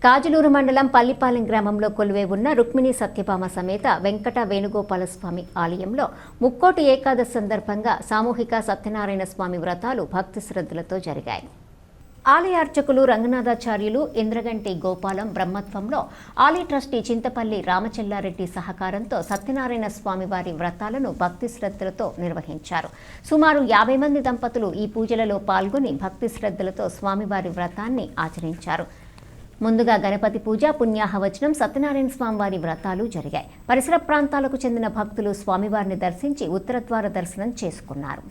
కాజులూరు మండలం పల్లిపాలెం గ్రామంలో కొలువై ఉన్న రుక్మిణి సత్యభామ సమేత వెంకట వేణుగోపాల స్వామి ఆలయంలో ముక్కోటి ఏకాదశి సందర్భంగా సామూహిక సత్యనారాయణ స్వామి వ్రతాలు భక్తి శ్రద్ధలతో జరిగాయి. ఆలయ అర్చకులు రంగనాథాచార్యులు ఇంద్రగంటి గోపాలం బ్రహ్మత్వంలో ఆలయ ట్రస్టీ చింతపల్లి రామచెల్లారెడ్డి సహకారంతో సత్యనారాయణ స్వామి వారి వ్రతాలను భక్తి శ్రద్ధలతో నిర్వహించారు. సుమారు 50 మంది దంపతులు ఈ పూజలలో పాల్గొని భక్తి శ్రద్ధలతో స్వామివారి వ్రతాన్ని ఆచరించారు. ముందుగా గణపతి పూజ, పుణ్యాహవచనం, సత్యనారాయణ స్వామివారి వ్రతాలు జరిగాయి. పరిసర ప్రాంతాలకు చెందిన భక్తులు స్వామివారిని దర్శించి ఉత్తరద్వార దర్శనం చేసుకున్నారు.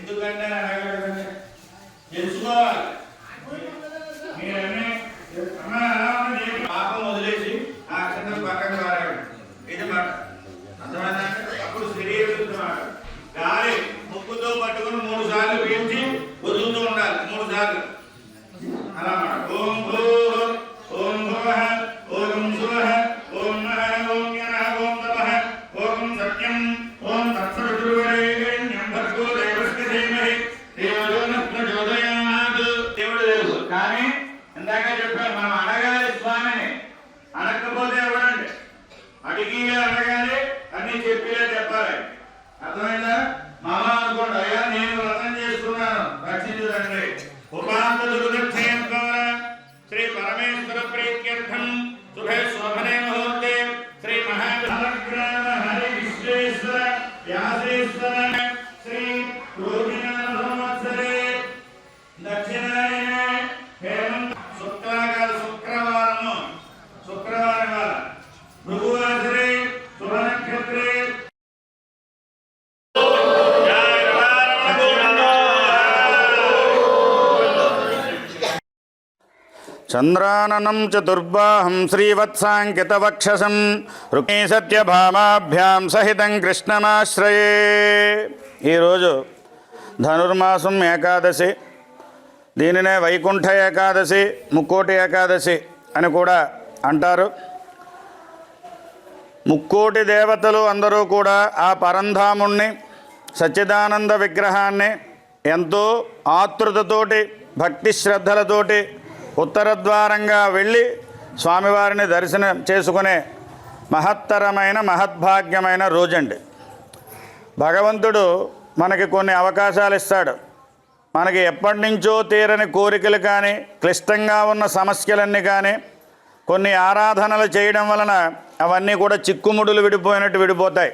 ఎందుకంటే తెలుసుకోవాలి. పాపం వదిలేసి ఆ కింద పక్కన వారాడు ఇది మాట అర్థమైందంటే అప్పుడు శరీరం గాలి ముక్కుతో పట్టుకుని 3 సార్లు పీల్చి వదులుతూ ఉండాలి. 3 సార్లు అలా మాట. ఓం భూర్ ఓం భువః ఓం సువః ఓం నః ఓం యనః ఓం తపః ఓం సత్యం ఓం తత్సవితుర్వరేణ్యం భర్గో దేవస్య ధీమహి ధియో యో నః ప్రచోదయాత్. దేవుడు తెలుసు, కానీ ఇందాక చెప్పాను మనం అడగాలి స్వామిని. అడగకపోతే ఎవరండి అడిగి అడగాలి, అన్ని చెప్పిలే చెప్పాలి. అర్థమైందా? మామ అనుకోండి, అయ్యా నేను వ్రతం చేసుకున్నాను రక్షించుదండి. ఉపాంత దుర్గక్షయం ద్వారా శ్రీ పరమేశ్వర ప్రీత్యర్థం శుభే శోభనే ముహూర్తే శ్రీ మహాగ్రామ హరి విశ్వేశ్వర వ్యాసేశ్వర శ్రీ రోగినాథ సంవత్సరే దక్షిణాయన హేమంత శుక్రవారం భృగువాసరే శుభ నక్షత్రే చంద్రాననం చతుర్బాహం శ్రీవత్సాంకితవక్షసం రుక్మిణీ సత్యభామాభ్యాం సహితం కృష్ణమాశ్రయే. ఈరోజు ధనుర్మాసం ఏకాదశి, దీనినే వైకుంఠ ఏకాదశి, ముక్కోటి ఏకాదశి అని కూడా అంటారు. ముక్కోటి దేవతలు అందరూ కూడా ఆ పరంధాముణ్ణి సచ్చిదానంద విగ్రహాన్ని ఎంతో ఆతృతతోటి భక్తి శ్రద్ధలతోటి ఉత్తరద్వారంగా వెళ్ళి స్వామివారిని దర్శనం చేసుకునే మహత్తరమైన మహద్భాగ్యమైన రోజండి. భగవంతుడు మనకి కొన్ని అవకాశాలు ఇస్తాడు. మనకి ఎప్పటి నుంచో తీరని కోరికలు కానీ, క్లిష్టంగా ఉన్న సమస్యలన్నీ కానీ కొన్ని ఆరాధనలు చేయడం వలన అవన్నీ కూడా చిక్కుముడులు విడిపోయినట్టు విడిపోతాయి.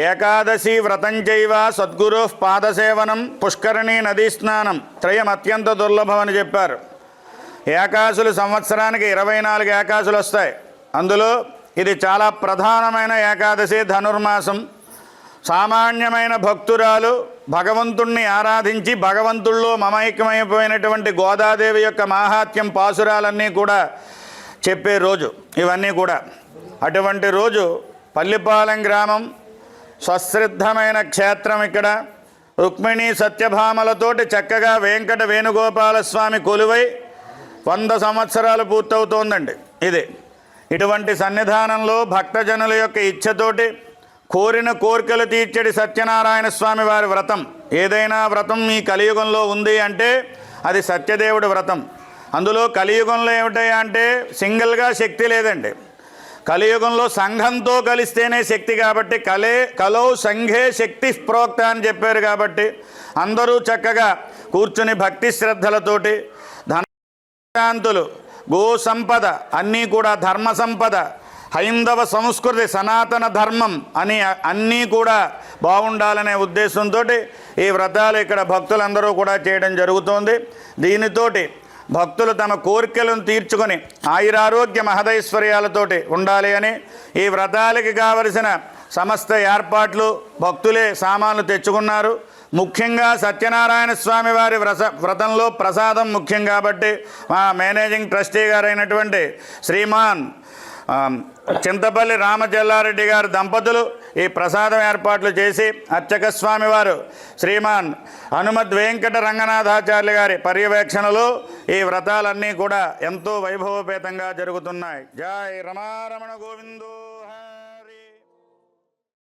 ఏకాదశి వ్రతం చైవ సద్గురు పాదసేవనం పుష్కరిణీ నదీ స్నానం త్రయం అత్యంత దుర్లభం అని చెప్పారు. ఏకాదశులు సంవత్సరానికి 24 ఏకాదశులు వస్తాయి. అందులో ఇది చాలా ప్రధానమైన ఏకాదశి ధనుర్మాసం. సామాన్యమైన భక్తురాలు భగవంతుణ్ణి ఆరాధించి భగవంతుల్లో మమైక్యమైపోయినటువంటి గోదాదేవి యొక్క మాహాత్మ్యం పాసురాలన్నీ కూడా చెప్పే రోజు ఇవన్నీ కూడా. అటువంటి రోజు పల్లిపాలెం గ్రామం స్వశ్రద్ధమైన క్షేత్రం. ఇక్కడ రుక్మిణీ సత్యభామలతోటి చక్కగా వెంకట వేణుగోపాల స్వామి కొలువై 100 సంవత్సరాలు పూర్తవుతోందండి. ఇది ఇటువంటి సన్నిధానంలో భక్తజనుల యొక్క ఇచ్ఛతోటి కోరిన కోరికలు తీర్చడి సత్యనారాయణ స్వామి వారి వ్రతం. ఏదైనా వ్రతం ఈ కలియుగంలో ఉంది అంటే అది సత్యదేవుడి వ్రతం. అందులో కలియుగంలో ఏమిటయ్యా అంటే సింగిల్గా శక్తి లేదండి. కలియుగంలో సంఘంతో కలిస్తేనే శక్తి. కాబట్టి కలౌ సంఘే శక్తి ప్రోక్త అని చెప్పారు. కాబట్టి అందరూ చక్కగా కూర్చుని భక్తి శ్రద్ధలతోటి ధనశాంతులు గో సంపద అన్నీ కూడా ధర్మ సంపద, హైందవ సంస్కృతి, సనాతన ధర్మం అని అన్నీ కూడా బాగుండాలనే ఉద్దేశంతో ఈ వ్రతాలు ఇక్కడ భక్తులందరూ కూడా చేయడం జరుగుతోంది. దీనితోటి భక్తులు తమ కోరికలను తీర్చుకొని ఆయురారోగ్య మహదైశ్వర్యాలతోటి ఉండాలి అని ఈ వ్రతాలకి కావలసిన సమస్త ఏర్పాట్లు భక్తులే సామాన్లు తెచ్చుకున్నారు. ముఖ్యంగా సత్యనారాయణ స్వామి వారి వ్రతంలో ప్రసాదం ముఖ్యం కాబట్టి మా మేనేజింగ్ ట్రస్టీ గారైనటువంటి శ్రీమాన్ చింతపల్లి రామచెల్లారెడ్డి గారి దంపతులు ఈ ప్రసాదం ఏర్పాట్లు చేసి అర్చక స్వామి వారు శ్రీమాన్ హనుమద్ వెంకట రంగనాథాచార్య గారి పర్యవేక్షణలో ఈ వ్రతాలన్నీ కూడా ఎంతో వైభవపేతంగా జరుగుతున్నాయి. జై రమారమణ గోవిందో.